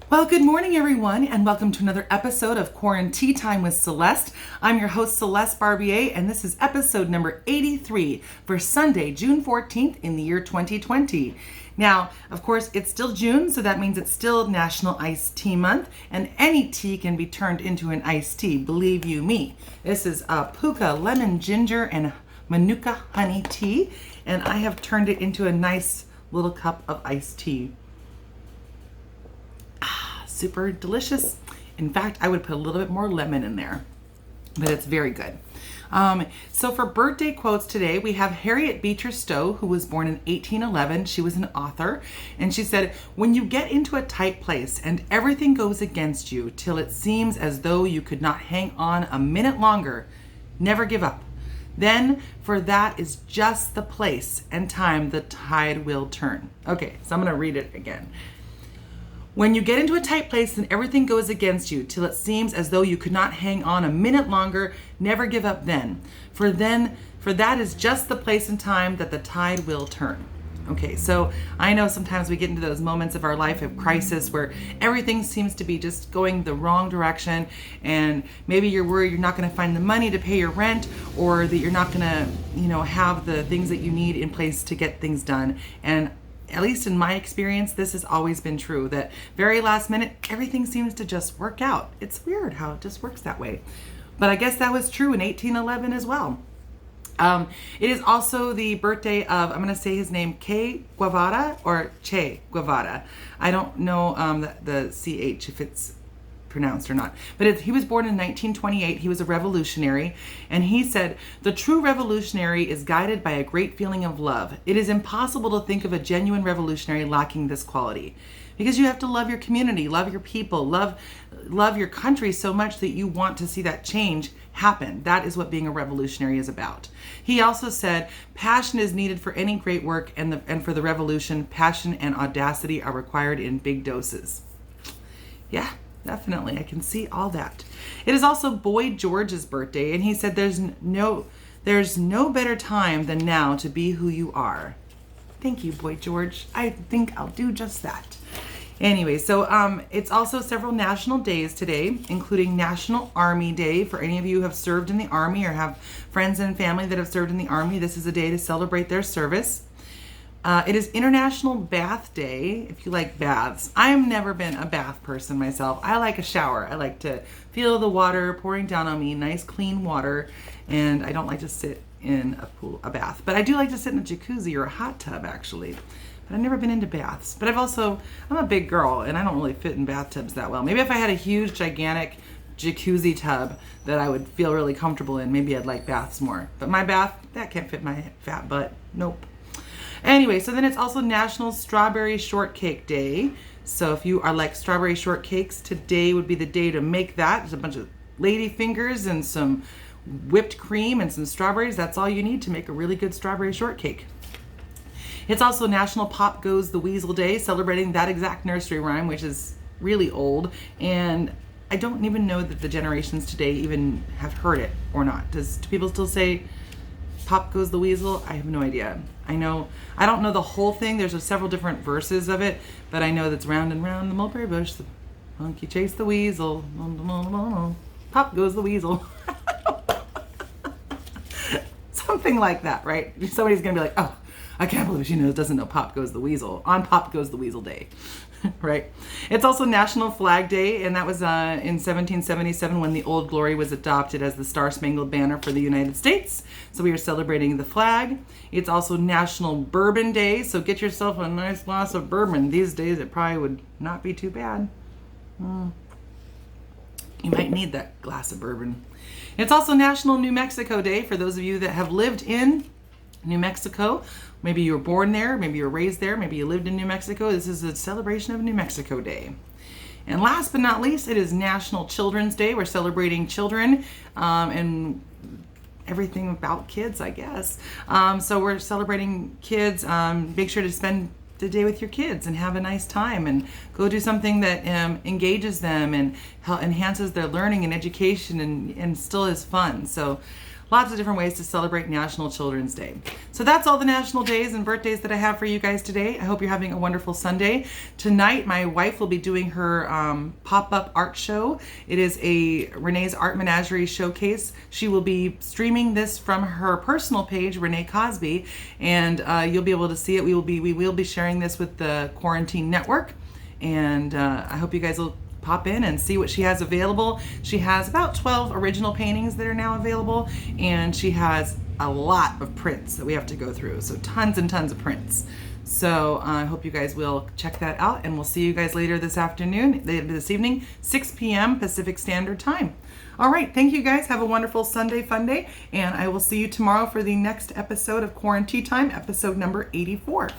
Well, good morning, everyone, and welcome to another episode of QuaranTEAtime with Celeste. I'm your host, Celeste Barbier, and this is episode number 83 for Sunday, June 14th in the year 2020. Now, of course, it's still June, so that means it's still National Iced Tea Month, and any tea can be turned into an iced tea, believe you me. This is Pukka lemon ginger and Manuka honey tea, and I have turned it into a nice little cup of iced tea. Super delicious. In fact, I would put a little bit more lemon in there, but it's very good. So for birthday quotes today, we have Harriet Beecher Stowe, who was born in 1811. She was an author, and she said, "When you get into a tight place and everything goes against you till it seems as though you could not hang on a minute longer, never give up. Then, for that is just the place and time the tide will turn." Okay, so I'm going to read it again. When you get into a tight place and everything goes against you till it seems as though you could not hang on a minute longer, never give up then. For that is just the place and time that the tide will turn. Okay, so I know sometimes we get into those moments of our life of crisis where everything seems to be just going the wrong direction, and maybe you're worried you're not going to find the money to pay your rent, or that you're not going to, have the things that you need in place to get things done. And at least in my experience, this has always been true, that very last minute, everything seems to just work out. It's weird how it just works that way. But I guess that was true in 1811 as well. It is also the birthday of, I'm going to say his name, Guevara or Che Guevara. I don't know the CH if it's pronounced or not, but he was born in 1928. He was a revolutionary, and he said, "The true revolutionary is guided by a great feeling of love. It is impossible to think of a genuine revolutionary lacking this quality, because you have to love your community, love your people, love your country so much that you want to see that change happen. That is what being a revolutionary is about." He also said, "Passion is needed for any great work, and for the revolution, passion and audacity are required in big doses." Yeah. Definitely, I can see all that. It is also Boy George's birthday, and he said there's no better time than now to be who you are. Thank you, Boy George. I think I'll do just that. Anyway, so it's also several national days today, including National Army Day. For any of you who have served in the Army or have friends and family that have served in the Army, this is a day to celebrate their service. It is International Bath Day, if you like baths. I've never been a bath person myself. I like a shower. I like to feel the water pouring down on me, nice clean water, and I don't like to sit in a bath. But I do like to sit in a jacuzzi or a hot tub, actually. But I've never been into baths. But I'm a big girl, and I don't really fit in bathtubs that well. Maybe if I had a huge, gigantic jacuzzi tub that I would feel really comfortable in, maybe I'd like baths more. But my bath, that can't fit my fat butt. Nope. Anyway, so then it's also National Strawberry Shortcake Day. So if you are like strawberry shortcakes, today would be the day to make that. There's a bunch of lady fingers and some whipped cream and some strawberries. That's all you need to make a really good strawberry shortcake. It's also National Pop Goes the Weasel Day, celebrating that exact nursery rhyme, which is really old. And I don't even know that the generations today even have heard it or not. Do people still say Pop Goes the Weasel? I have no idea. I don't know the whole thing. There's several different verses of it, but I know that's round and round the mulberry bush, the monkey chased the weasel, pop goes the weasel. Something like that, right? Somebody's gonna be like, "Oh, I can't believe she doesn't know Pop Goes the Weasel" on Pop Goes the Weasel Day. Right? It's also National Flag Day, and that was in 1777 when the Old Glory was adopted as the Star-Spangled Banner for the United States. So we are celebrating the flag. It's also National Bourbon Day, so get yourself a nice glass of bourbon. These days it probably would not be too bad. You might need that glass of bourbon. It's also National New Mexico Day for those of you that have lived in New Mexico. Maybe you were born there, maybe you were raised there, maybe you lived in New Mexico. This is a celebration of New Mexico Day. And last but not least, it is National Children's Day. We're celebrating children and everything about kids, I guess. So we're celebrating kids. Make sure to spend the day with your kids and have a nice time, and go do something that engages them and enhances their learning and education, and still is fun. So lots of different ways to celebrate National Children's Day. So that's all the national days and birthdays that I have for you guys today. I hope you're having a wonderful Sunday. Tonight, my wife will be doing her pop-up art show. It is a Renee's Art Menagerie showcase. She will be streaming this from her personal page, Renee Cosby, and you'll be able to see it. We will be sharing this with the Quarantine Network, and I hope you guys will pop in and see what she has available. She has about 12 original paintings that are now available, and she has a lot of prints that we have to go through. So tons and tons of prints. So I hope you guys will check that out, and we'll see you guys later this evening, 6 p.m. Pacific Standard Time. All right, thank you guys. Have a wonderful Sunday fun day, and I will see you tomorrow for the next episode of QuaranTEAtime, episode number 84.